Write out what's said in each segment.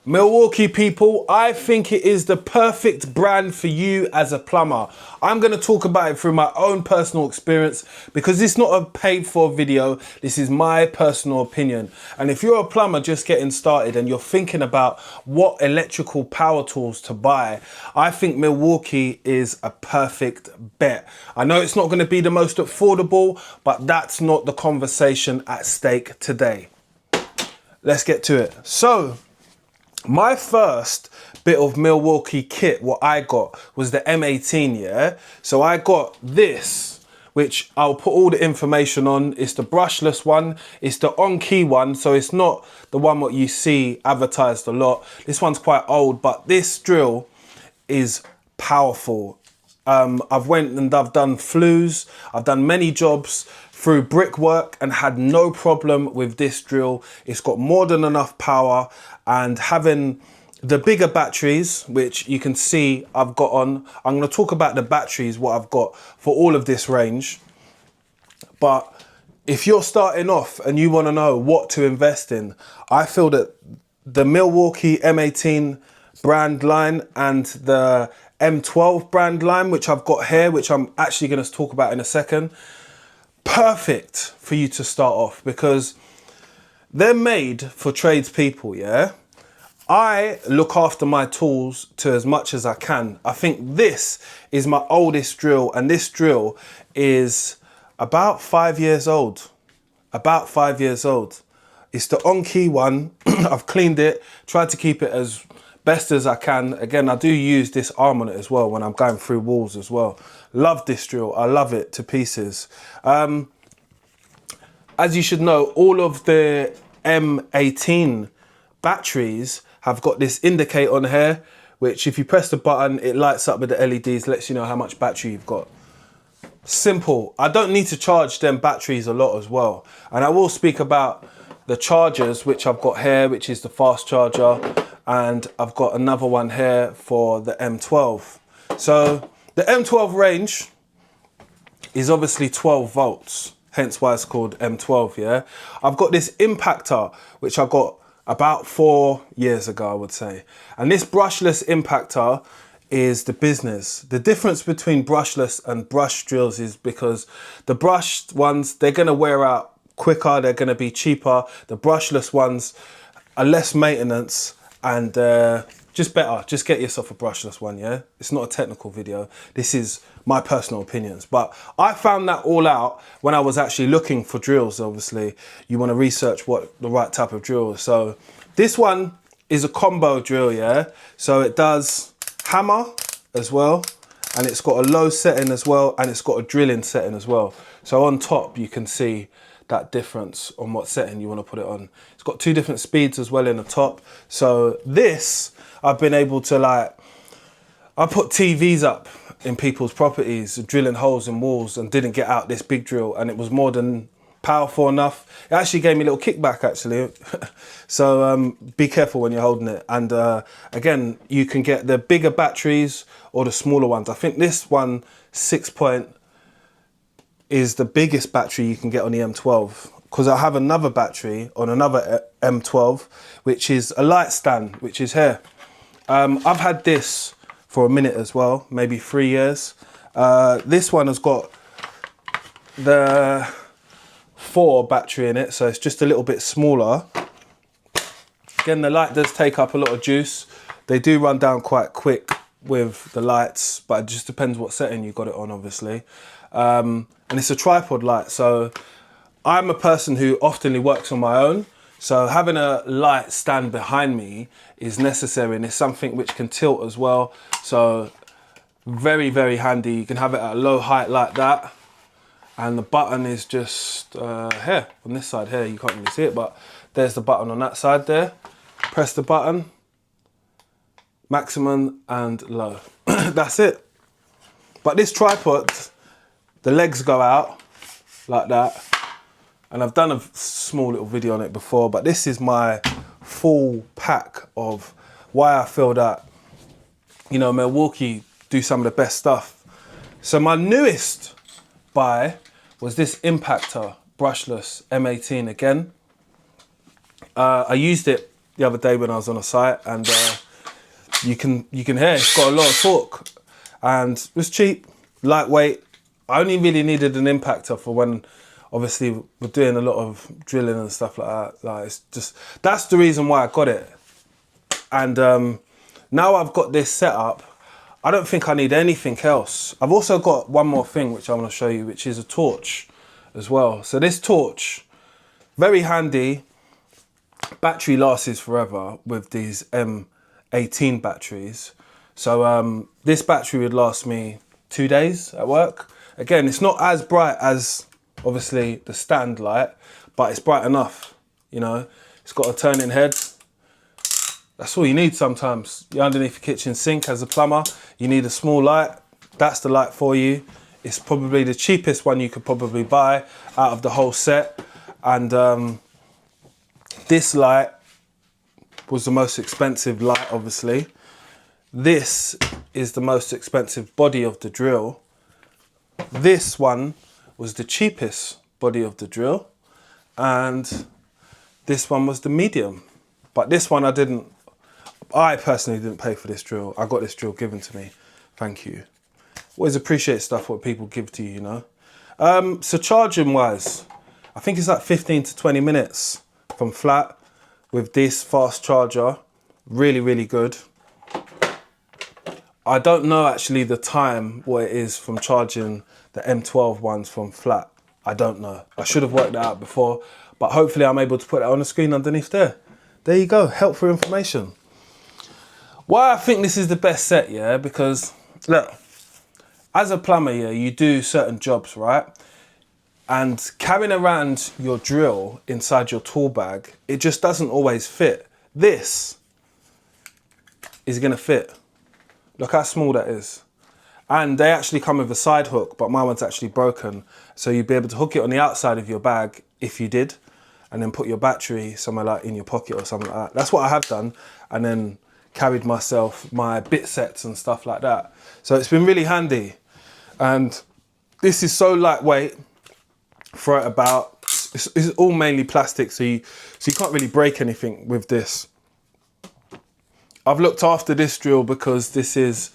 Milwaukee people, I think it is the perfect brand for you as a plumber. I'm going to talk about it through my own personal experience because it's not a paid for video. This is my personal opinion. And if you're a plumber just getting started and you're thinking about what electrical power tools to buy, I think Milwaukee is a perfect bet. I know it's not going to be the most affordable, but that's not the conversation at stake today. Let's get to it. So, my first bit of Milwaukee kit, what I got, was the M18, yeah? So I got this, which I'll put all the information on. It's the brushless one. It's the on-key one, so it's not the one what you see advertised a lot. This one's quite old, but this drill is powerful. I've went and I've done flues. I've done many jobs through brickwork and had no problem with this drill. It's got more than enough power, and having the bigger batteries, which you can see I've got on. I'm going to talk about the batteries, what I've got for all of this range. But if you're starting off and you want to know what to invest in, I feel that the Milwaukee M18 brand line and the M12 brand line, which I've got here, which I'm actually going to talk about in a second, perfect for you to start off because they're made for tradespeople, yeah? I look after my tools to as much as I can. I think this is my oldest drill, and this drill is about 5 years old. About 5 years old. It's the on-key one. I've cleaned it, tried to keep it as best as I can. Again, I do use this arm on it as well when I'm going through walls as well. Love this drill. I love it to pieces. As you should know, all of the M18 batteries have got this indicator on here, which if you press the button, it lights up with the LEDs, lets you know how much battery you've got. Simple. I don't need to charge them batteries a lot as well. And I will speak about the chargers, which I've got here, which is the fast charger. And I've got another one here for the M12. So the M12 range is obviously 12 volts. Hence why it's called M12, yeah? I've got this impactor, which I got about 4 years ago, I would say. And this brushless impactor is the business. The difference between brushless and brush drills is because the brushed ones, they're gonna wear out quicker, they're gonna be cheaper. The brushless ones are less maintenance and just better. Just get yourself a brushless one, yeah? It's not a technical video. This is my personal opinions. But I found that all out when I was actually looking for drills, obviously. You want to research what the right type of drill is. So this one is a combo drill, yeah? So it does hammer as well, and it's got a low setting as well, and it's got a drilling setting as well. So on top, you can see that difference on what setting you want to put it on. It's got 2 different speeds as well in the top. So this, I've been able to I put TVs up in people's properties, drilling holes in walls, and didn't get out this big drill, and it was more than powerful enough. It actually gave me a little kickback actually. So be careful when you're holding it. And again, you can get the bigger batteries or the smaller ones. I think this one, 6 point, is the biggest battery you can get on the M12, because I have another battery on another M12, which is a light stand, which is here. I've had this for a minute as well, maybe 3 years. This one has got the 4 battery in it, so it's just a little bit smaller. Again, the light does take up a lot of juice. They do run down quite quick with the lights, but it just depends what setting you got it on, obviously. And it's a tripod light, so I'm a person who often works on my own, so having a light stand behind me is necessary, and it's something which can tilt as well, so very, very handy. You can have it at a low height like that, and the button is just here, on this side here. You can't really see it, but there's the button on that side there. Press the button, maximum and low. That's it. But this tripod, the legs go out like that, and I've done a small little video on it before, but this is my full pack of why I feel that, you know, Milwaukee do some of the best stuff. So my newest buy was this impactor brushless M18 again. I used it the other day when I was on a site, and you can hear it's got a lot of torque, and it was cheap, lightweight. I only really needed an impactor for when, obviously, we're doing a lot of drilling and stuff like that. Like, it's just, that's the reason why I got it. And now I've got this set up, I don't think I need anything else. I've also got one more thing which I want to show you, which is a torch as well. So this torch, very handy. Battery lasts forever with these M18 batteries. So this battery would last me 2 days at work. Again, it's not as bright as obviously the stand light, but it's bright enough, you know. It's got a turning head. That's all you need sometimes. You're underneath your kitchen sink as a plumber, you need a small light. That's the light for you. It's probably the cheapest one you could probably buy out of the whole set. And this light was the most expensive light, obviously. This is the most expensive body of the drill. This one was the cheapest body of the drill. And this one was the medium. But this one I personally didn't pay for this drill. I got this drill given to me. Thank you. Always appreciate stuff what people give to you, you know. So charging wise, I think it's like 15 to 20 minutes from flat with this fast charger. Really, really good. I don't know actually the time what it is from charging the M12 ones from flat. I don't know. I should have worked that out before, but hopefully I'm able to put that on the screen underneath there. There you go, helpful information. Why I think this is the best set, yeah, because look, as a plumber, yeah, you do certain jobs, right? And carrying around your drill inside your tool bag, it just doesn't always fit. This is gonna fit. Look how small that is. And they actually come with a side hook, but my one's actually broken. So you'd be able to hook it on the outside of your bag if you did, and then put your battery somewhere like in your pocket or something like that. That's what I have done. And then carried myself my bit sets and stuff like that. So it's been really handy. And this is so lightweight. Throw it about. It's all mainly plastic, so you can't really break anything with this. I've looked after this drill because this is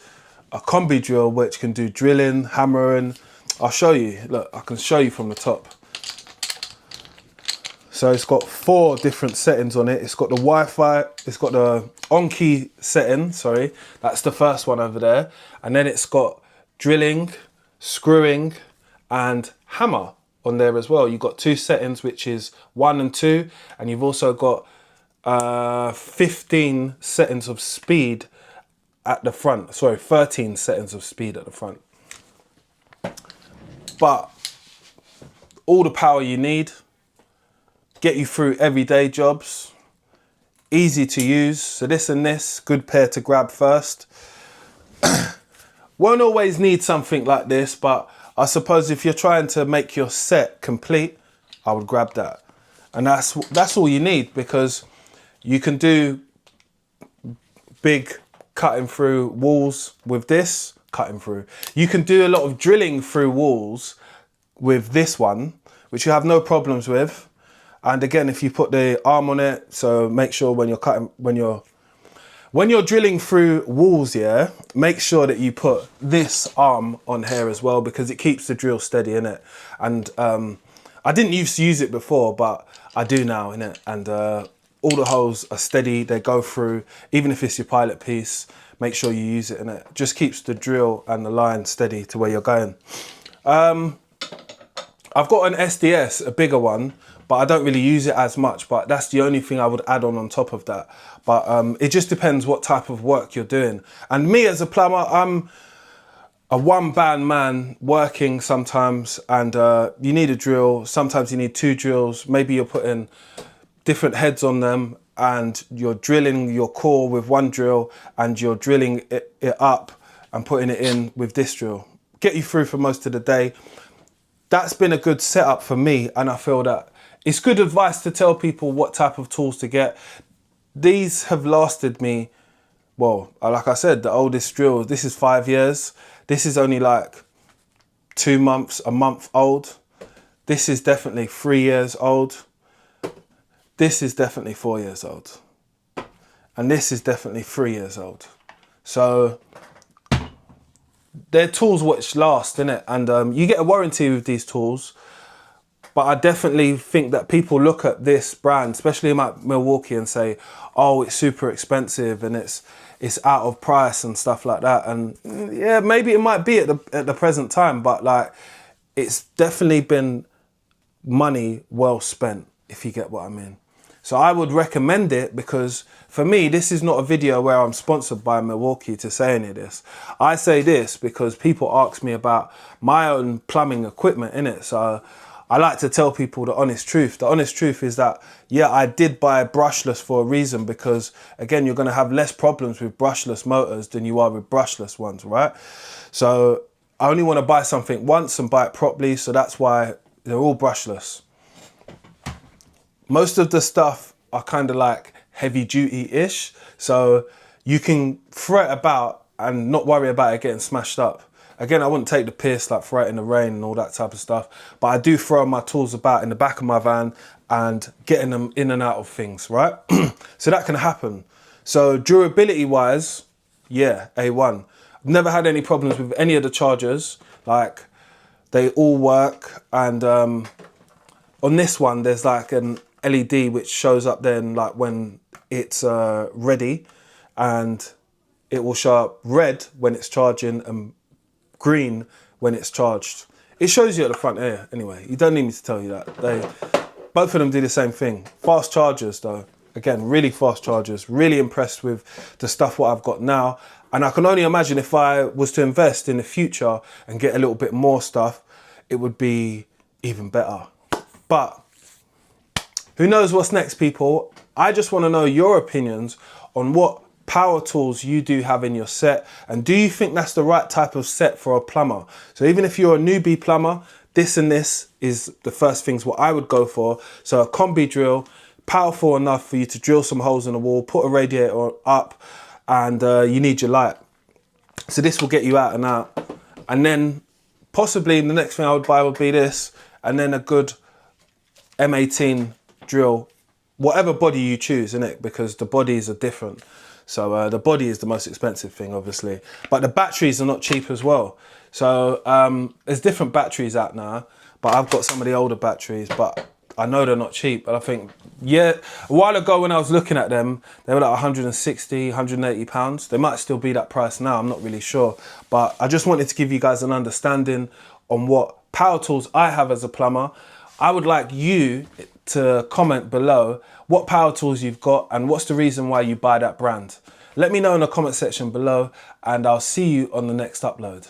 a combi drill which can do drilling, hammering. I'll show you. Look, I can show you from the top. So it's got 4 different settings on it. It's got the Wi-Fi, it's got the on-key setting, sorry. That's the first one over there. And then it's got drilling, screwing, and hammer on there as well. You've got 2 settings, which is 1 and 2. And you've also got 15 settings of speed at the front. Sorry, 13 settings of speed at the front. But all the power you need, get you through everyday jobs, easy to use. So this and this, good pair to grab first. Won't always need something like this, but I suppose if you're trying to make your set complete, I would grab that. And that's all you need, because you can do big cutting through walls with this, cutting through. You can do a lot of drilling through walls with this one, which you have no problems with. And again, if you put the arm on it, so make sure when you're cutting, when you're drilling through walls, yeah, make sure that you put this arm on here as well, because it keeps the drill steady, in it. And I didn't used to use it before, but I do now, in it. And all the holes are steady, they go through, even if it's your pilot piece, make sure you use it, in it. Just keeps the drill and the line steady to where you're going. I've got an SDS, a bigger one, but I don't really use it as much, but that's the only thing I would add on top of that. But it just depends what type of work you're doing. And me as a plumber, I'm a one-band man working sometimes, and you need a drill. Sometimes you need 2 drills. Maybe you're putting different heads on them, and you're drilling your core with one drill, and you're drilling it up and putting it in with this drill. Get you through for most of the day. That's been a good setup for me, and I feel that it's good advice to tell people what type of tools to get. These have lasted me, well, like I said, the oldest drill, this is 5 years. This is only like 2 months, a month old. This is definitely 3 years old. This is definitely 4 years old. and this is definitely 3 years old. So they're tools which last, innit? And you get a warranty with these tools. But I definitely think that people look at this brand, especially in Milwaukee, and say, oh, it's super expensive and it's out of price and stuff like that. And yeah, maybe it might be at the present time, but like, it's definitely been money well spent, if you get what I mean. So I would recommend it, because for me, this is not a video where I'm sponsored by Milwaukee to say any of this. I say this because people ask me about my own plumbing equipment, innit? So I like to tell people the honest truth. The honest truth is that, yeah, I did buy brushless for a reason, because again, you're going to have less problems with brushless motors than you are with brushless ones, right? So I only want to buy something once and buy it properly. So that's why they're all brushless. Most of the stuff are kind of like heavy duty-ish. So you can throw it about and not worry about it getting smashed up. Again, I wouldn't take the piss, like throw it in the rain and all that type of stuff. But I do throw my tools about in the back of my van and getting them in and out of things, right? So that can happen. So durability wise, yeah, A1. I've never had any problems with any of the chargers. Like, they all work. And on this one, there's like an LED which shows up then like when it's ready, and it will show up red when it's charging and green when it's charged. It shows you at the front here anyway. You don't need me to tell you that. Both of them do the same thing. Fast chargers though. Again, really fast chargers. Really impressed with the stuff what I've got now. And I can only imagine if I was to invest in the future and get a little bit more stuff, it would be even better. But who knows what's next, people? I just want to know your opinions on what power tools you do have in your set, and do you think that's the right type of set for a plumber? So even if you're a newbie plumber, this and this is the first things what I would go for. So a combi drill, powerful enough for you to drill some holes in the wall, put a radiator up, and you need your light. So this will get you out and out. And then possibly the next thing I would buy would be this, and then a good M18 drill, whatever body you choose, innit? Because the bodies are different. So the body is the most expensive thing, obviously, but the batteries are not cheap as well. So there's different batteries out now, but I've got some of the older batteries, but I know they're not cheap. But I think, yeah, a while ago when I was looking at them, they were like 160, 180 pounds. They might still be that price now, I'm not really sure. But I just wanted to give you guys an understanding on what power tools I have as a plumber. I would like you to comment below what power tools you've got and what's the reason why you buy that brand. Let me know in the comment section below, and I'll see you on the next upload.